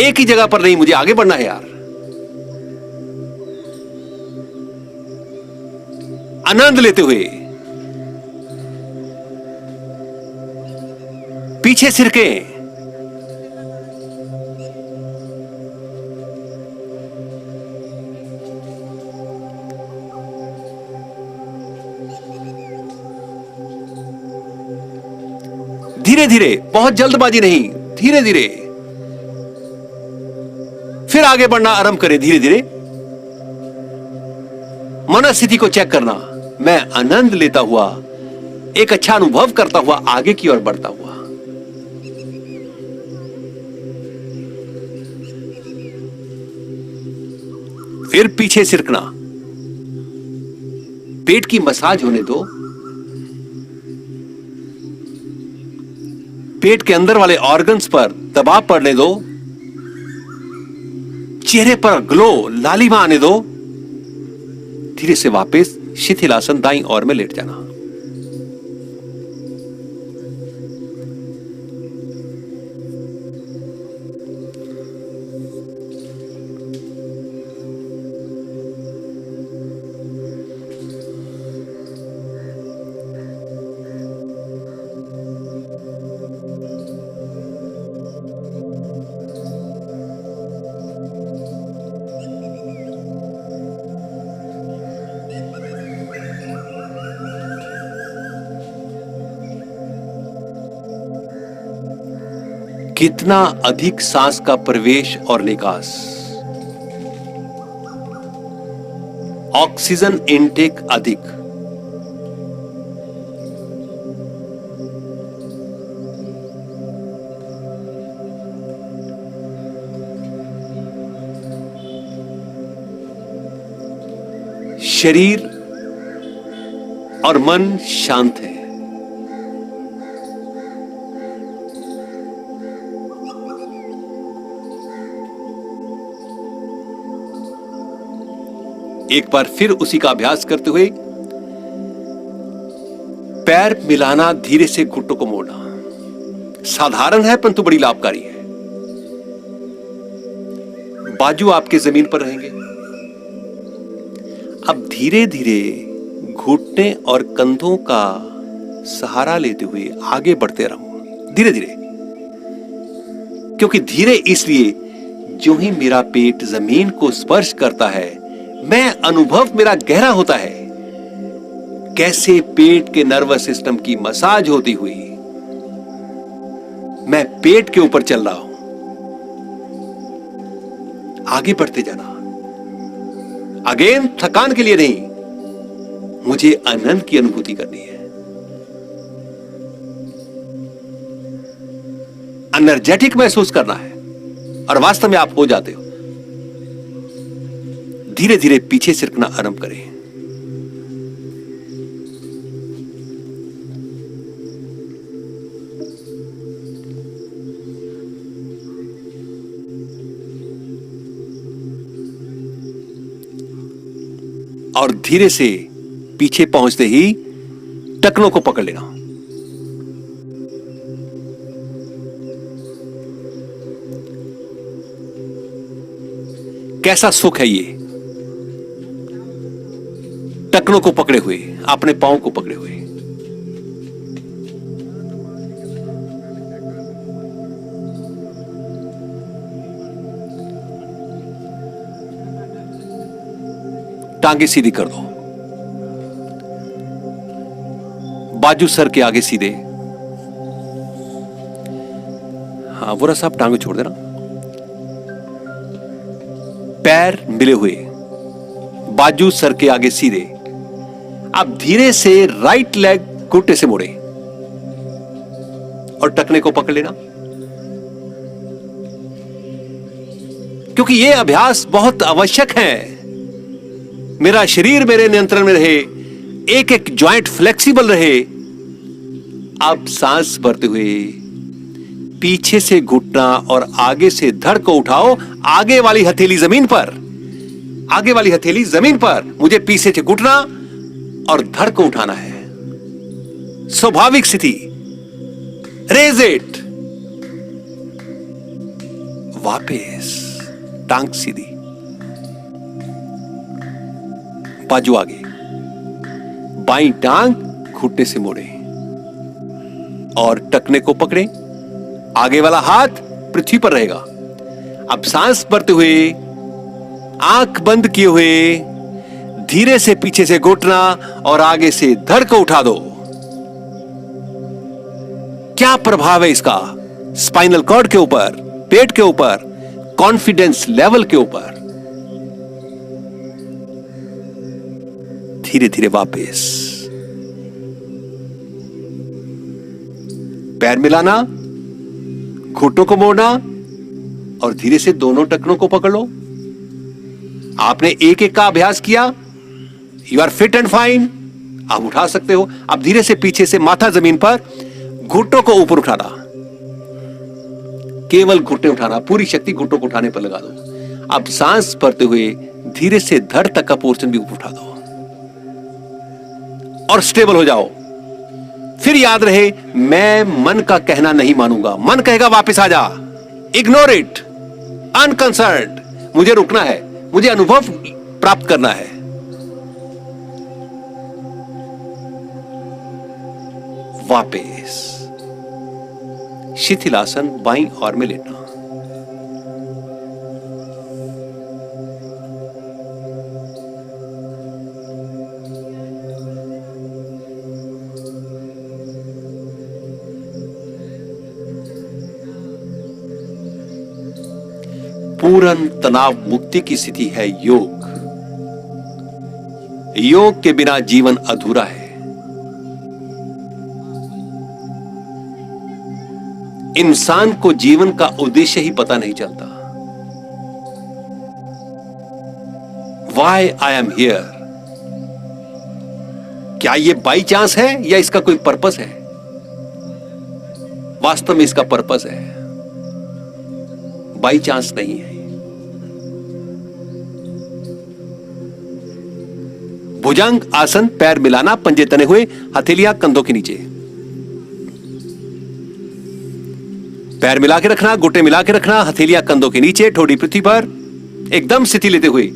एक ही जगह पर नहीं, मुझे आगे बढ़ना है यार। आनंद लेते हुए पीछे सिरके। धीरे धीरे, बहुत जल्दबाजी नहीं, धीरे धीरे। फिर आगे बढ़ना आरंभ करें धीरे धीरे। मनस्थिति को चेक करना। मैं आनंद लेता हुआ, एक अच्छा अनुभव करता हुआ आगे की ओर बढ़ता हुआ। फिर पीछे सिरकना। पेट की मसाज होने दो। पेट के अंदर वाले ऑर्गन्स पर दबाव पड़ने दो। चेहरे पर ग्लो, लालिमा आने दो। धीरे से वापस शिथिलासन दाईं ओर में लेट जाना। कितना अधिक सांस का प्रवेश और निकास, ऑक्सीजन इनटेक अधिक, शरीर और मन शांत है। एक बार फिर उसी का अभ्यास करते हुए पैर मिलाना, धीरे से घुटनों को मोड़ना साधारण है परंतु बड़ी लाभकारी है। बाजू आपके जमीन पर रहेंगे। अब धीरे धीरे घुटने और कंधों का सहारा लेते हुए आगे बढ़ते रहो, धीरे धीरे। क्योंकि धीरे इसलिए जो ही मेरा पेट जमीन को स्पर्श करता है, मैं अनुभव मेरा गहरा होता है, कैसे पेट के नर्वस सिस्टम की मसाज होती हुई मैं पेट के ऊपर चल रहा हूं। आगे बढ़ते जाना, अगेन थकान के लिए नहीं, मुझे आनंद की अनुभूति करनी है, एनर्जेटिक महसूस करना है, और वास्तव में आप हो जाते हो। धीरे धीरे पीछे सिरकना आरंभ करें। और धीरे से पीछे पहुंचते ही टखनों को पकड़ लेना। कैसा सुख है ये, टखनों को पकड़े हुए, अपने पांव को पकड़े हुए। टांगे सीधी कर दो, बाजू सर के आगे सीधे। हाँ, वो रस आप टांगे छोड़ देना। पैर मिले हुए, बाजू सर के आगे सीधे। अब धीरे से राइट लेग घुटने से मोड़े और टखने को पकड़ लेना। क्योंकि यह अभ्यास बहुत आवश्यक है। मेरा शरीर मेरे नियंत्रण में रहे, एक एक जॉइंट फ्लेक्सिबल रहे। अब सांस भरते हुए पीछे से घुटना और आगे से धड़ को उठाओ। आगे वाली हथेली जमीन पर, आगे वाली हथेली जमीन पर। मुझे पीछे से घुटना और धड़ को उठाना है। स्वाभाविक स्थिति, रेज इट। वापस टांग सीधी, बाजू आगे, बाईं टांग घुटने से मोड़े और टखने को पकड़े। आगे वाला हाथ पृथ्वी पर रहेगा। अब सांस भरते हुए आंख बंद किए हुए धीरे से पीछे से घुटना और आगे से धड़ को उठा दो। क्या प्रभाव है इसका स्पाइनल कॉर्ड के ऊपर, पेट के ऊपर, कॉन्फिडेंस लेवल के ऊपर। धीरे धीरे वापस पैर मिलाना, घुटनों को मोड़ना और धीरे से दोनों टखनों को पकड़ लो। आपने एक एक का अभ्यास किया। You are fit and fine, आप उठा सकते हो। अब धीरे से पीछे से माथा जमीन पर, घुटनों को ऊपर उठाना, केवल घुटने उठाना, पूरी शक्ति घुटनों को उठाने पर लगा दो। अब सांस भरते हुए धीरे से धड़ तक का पोर्शन भी ऊपर उठा दो और स्टेबल हो जाओ। फिर याद रहे, मैं मन का कहना नहीं मानूंगा। मन कहेगा वापस आ जा, इग्नोर इट, अनकंसर्न्ड। मुझे रुकना है, मुझे अनुभव प्राप्त करना है। वापस शिथिलासन बाईं ओर में लेटना। पूर्ण तनाव मुक्ति की स्थिति है योग। योग के बिना जीवन अधूरा है। इंसान को जीवन का उद्देश्य ही पता नहीं चलता। वाई आई एम हियर, क्या यह बाई चांस है या इसका कोई पर्पस है? वास्तव में इसका पर्पस है, बाई चांस नहीं है। भुजंग आसन, पैर मिलाना, पंजे तने हुए, हथेलियां कंधों के नीचे, पैर मिला के रखना, घुटने मिला के रखना, हथेलियां कंधों के नीचे, ठोड़ी पृथ्वी पर, एकदम स्थिति लेते हुए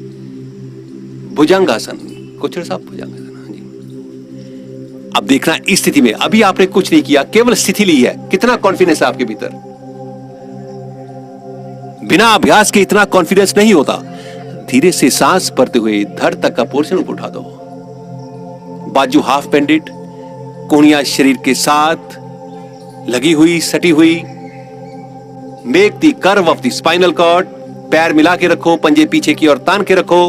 भुजंग आसन। कुछ साहब भुजंग आसन, हाँ जी। अब देखना इस स्थिति में अभी आपने कुछ नहीं किया, केवल स्थिति ली है। कितना कॉन्फिडेंस है आपके भीतर? बिना अभ्यास के इतना कॉन्फिडेंस नहीं होता। धीरे से सांस भरते हुए धड़ तक का पोर्शन ऊपर उठा दो। बाजू हाफ बेंडेड, कोहनियां शरीर के साथ लगी हुई, सटी हुई। Make the curve of the spinal cord. पैर मिला के रखो, पंजे पीछे की ओर तान के रखो।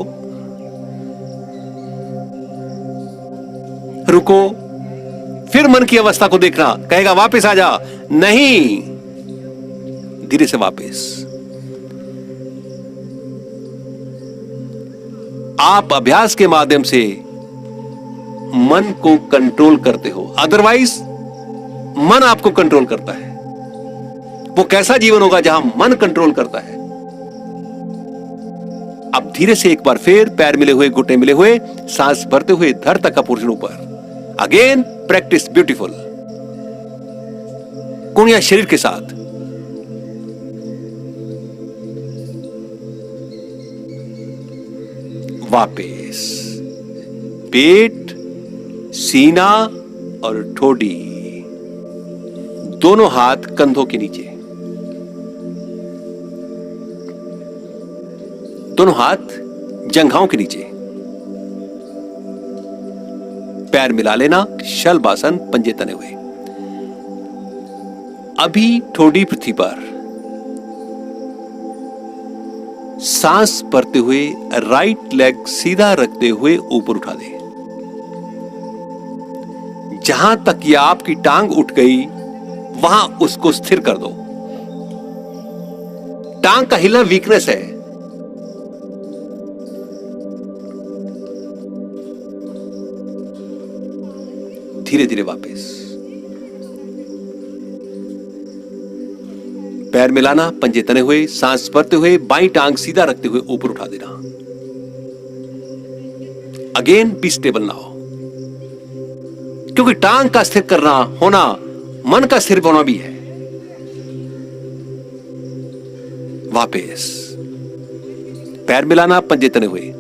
रुको, फिर मन की अवस्था को देखना। कहेगा वापस आ जा, नहीं, धीरे से वापस। आप अभ्यास के माध्यम से मन को कंट्रोल करते हो, अदरवाइज मन आपको कंट्रोल करता है। वो कैसा जीवन होगा जहां मन कंट्रोल करता है? अब धीरे से एक बार फिर पैर मिले हुए, घुटने मिले हुए, सांस भरते हुए धड़ तक का पोर्शन ऊपर। Again practice beautiful. कोहनियां शरीर के साथ। वापस पेट, सीना और ठोडी, दोनों हाथ कंधों के नीचे, दोनों हाथ जंघाओं के नीचे, पैर मिला लेना, शलभासन, पंजे तने हुए। अभी ठोडी पृथ्वी पर, सांस भरते हुए राइट लेग सीधा रखते हुए ऊपर उठा दे। जहां तक ये आपकी टांग उठ गई वहां उसको स्थिर कर दो। टांग का हिलना वीकनेस है। धीरे धीरे वापस पैर मिलाना, पंजे तने हुए, सांस भरते हुए बाईं टांग सीधा रखते हुए ऊपर उठा देना। अगेन बी स्टेबल नाउ, क्योंकि टांग का स्थिर करना होना मन का स्थिर होना भी है। वापस पैर मिलाना, पंजे तने हुए,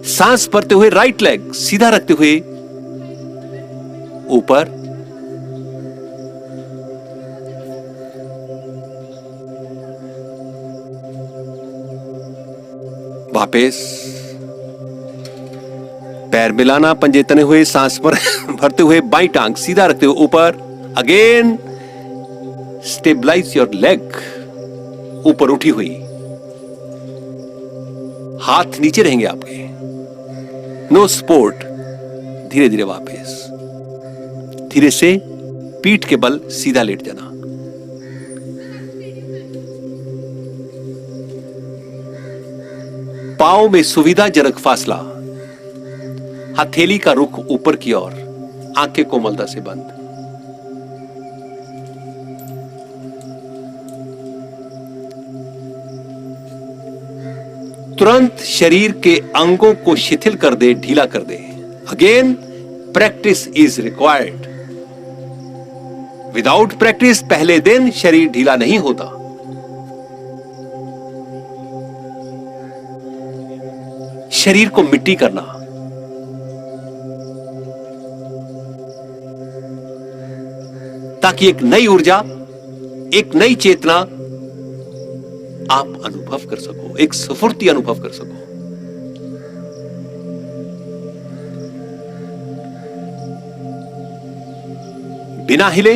सांस भरते हुए राइट लेग सीधा रखते हुए ऊपर। वापस पैर मिलाना, पंजे तने हुए, सांस भरते हुए बाईं टांग सीधा रखते हुए ऊपर। अगेन स्टेबलाइज योर लेग, ऊपर उठी हुई, हाथ नीचे रहेंगे आपके, नो सपोर्ट। धीरे धीरे वापस, धीरे से पीठ के बल सीधा लेट जाना। पांव में सुविधाजनक फासला, हथेली का रुख ऊपर की ओर, आंखें कोमलता से बंद। तुरंत शरीर के अंगों को शिथिल कर दे, ढीला कर दे। Again practice is required. Without practice पहले दिन शरीर ढीला नहीं होता। शरीर को मिट्टी करना, ताकि एक नई ऊर्जा, एक नई चेतना आप अनुभव कर सको, एक स्फूर्ति अनुभव कर सको। बिना हिले,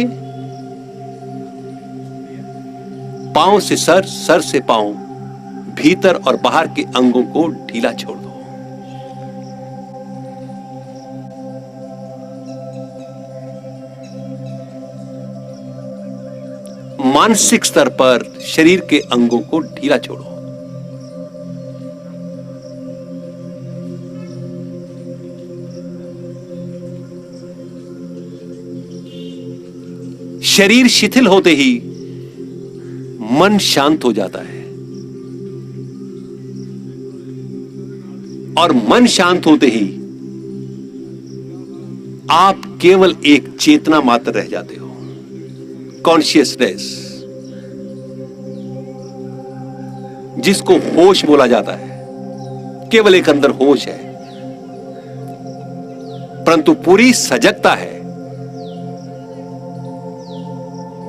पांव से सर, सर से पांव, भीतर और बाहर के अंगों को ढीला छोड़ दो। मानसिक स्तर पर शरीर के अंगों को ढीला छोड़ो। शरीर शिथिल होते ही मन शांत हो जाता है और मन शांत होते ही आप केवल एक चेतना मात्र रह जाते हो, कॉन्शियसनेस, जिसको होश बोला जाता है। केवल एक अंदर होश है, परंतु पूरी सजगता है,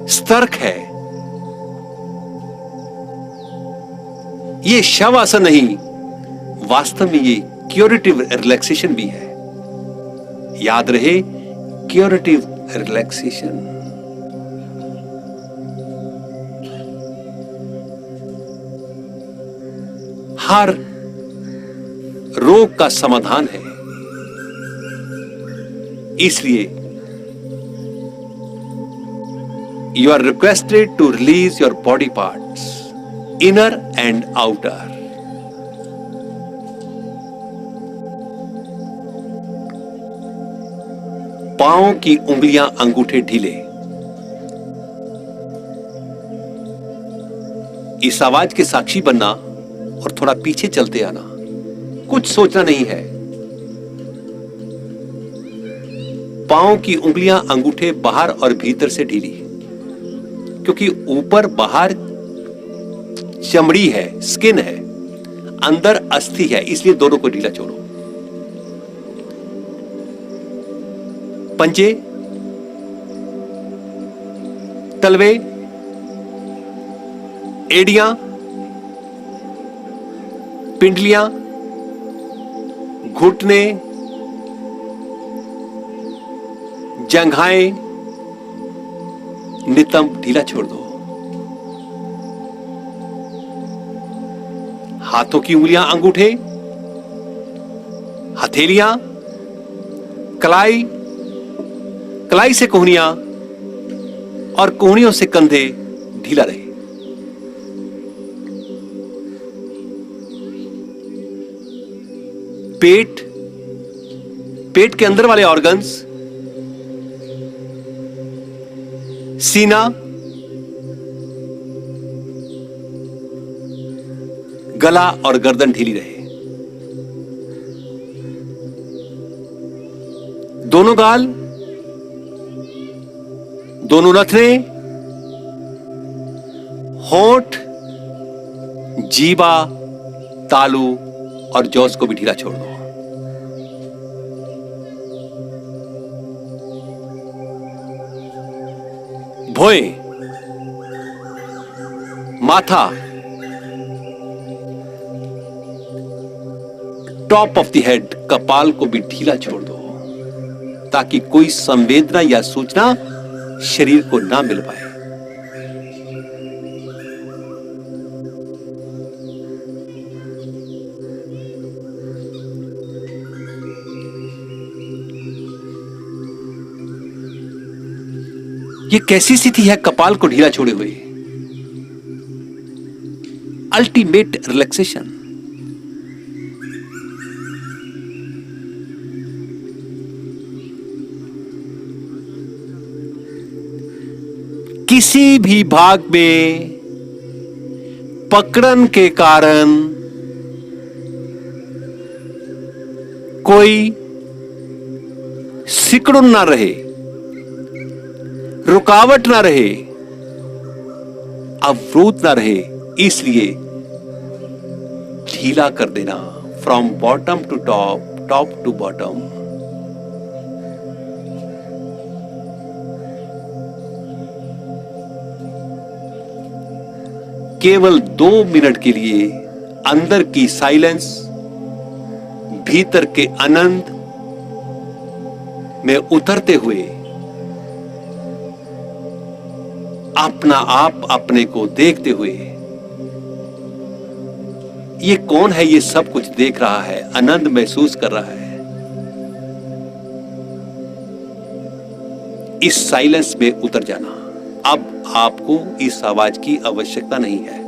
सतर्क है। ये शवासन नहीं, वास्तव में ये क्यूरेटिव रिलैक्सेशन भी है। याद रहे, क्यूरेटिव रिलैक्सेशन। हर रोग का समाधान है। इसलिए you are requested to release your body parts, inner and outer. पांव की उंगलियां, अंगूठे ढीले। इस आवाज के साक्षी बनना और थोड़ा पीछे चलते आना। कुछ सोचना नहीं है। पांव की उंगलियां, अंगूठे बाहर और भीतर से ढीली, क्योंकि ऊपर बाहर चमड़ी है, स्किन है, अंदर अस्थि है, इसलिए दोनों को ढीला छोड़ो। पंजे, तलवे, एड़ियां, पिंडलियां, घुटने, जंघाएं, नितंब ढीला छोड़ दो। हाथों की उंगलियां, अंगूठे, हथेलियां, कलाई, कलाई से कोहनियां और कोहनियों से कंधे ढीला रहे। पेट, पेट के अंदर वाले ऑर्गन्स, सीना, गला और गर्दन ढीली रहे। दोनों गाल, दोनों नथने, होंठ, जीवा, तालू और जॉस को भी ढीला छोड़ दो। भोए, माथा, टॉप ऑफ द हेड, कपाल को भी ढीला छोड़ दो, ताकि कोई संवेदना या सूचना शरीर को ना मिल पाए। ये कैसी स्थिति है कपाल को ढीला छोड़े हुए? Ultimate relaxation. किसी भी भाग में पकड़न के कारण कोई सिकुड़न ना रहे, रुकावट ना रहे, अवरोध ना रहे, इसलिए ढीला कर देना। From bottom to top, top to bottom. केवल 2 मिनट के लिए अंदर की साइलेंस, भीतर के आनंद में उतरते हुए अपना आप अपने को देखते हुए ये कौन है, ये सब कुछ देख रहा है, आनंद महसूस कर रहा है। इस साइलेंस में उतर जाना। अब आपको इस आवाज की आवश्यकता नहीं है।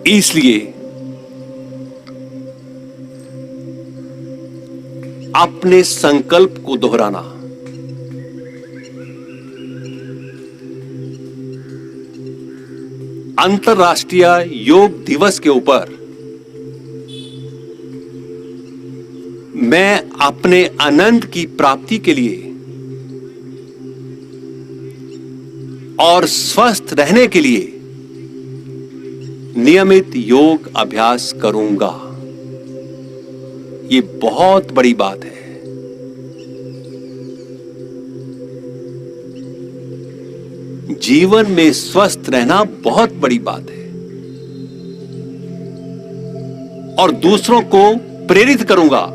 इसलिए अपने संकल्प को दोहराना, अंतर्राष्ट्रीय योग दिवस के ऊपर मैं अपने आनंद की प्राप्ति के लिए और स्वस्थ रहने के लिए नियमित योग अभ्यास करूंगा। ये बहुत बड़ी बात है। जीवन में स्वस्थ रहना बहुत बड़ी बात है और दूसरों को प्रेरित करूंगा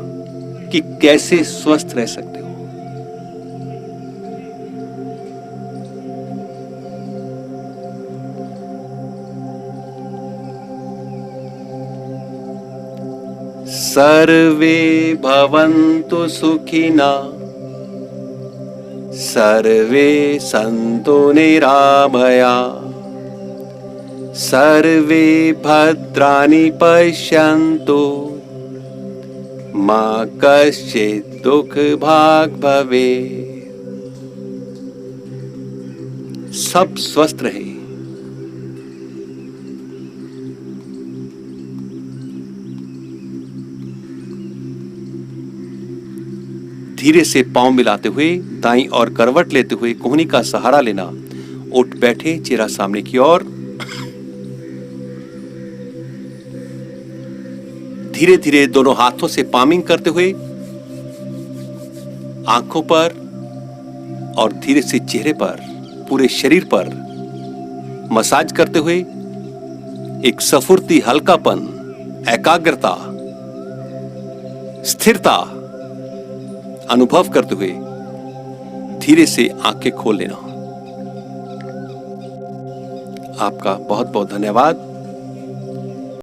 कि कैसे स्वस्थ रह सकते हो। सर्वे भवन्तु सुखिना, सर्वे सन्तु निरामया, सर्वे भद्राणि पश्यन्तु, मा कश्चित् दुःख भाग् भवेत्। सब स्वस्थ रहे। धीरे से पांव मिलाते हुए दाईं ओर करवट लेते हुए कोहनी का सहारा लेना। उठ बैठे, चेहरा सामने की ओर। धीरे धीरे दोनों हाथों से पामिंग करते हुए आंखों पर और धीरे से चेहरे पर, पूरे शरीर पर मसाज करते हुए एक सफुर्ती, हल्कापन, एकाग्रता, स्थिरता अनुभव करते हुए धीरे से आंखें खोल लेना। आपका बहुत बहुत धन्यवाद।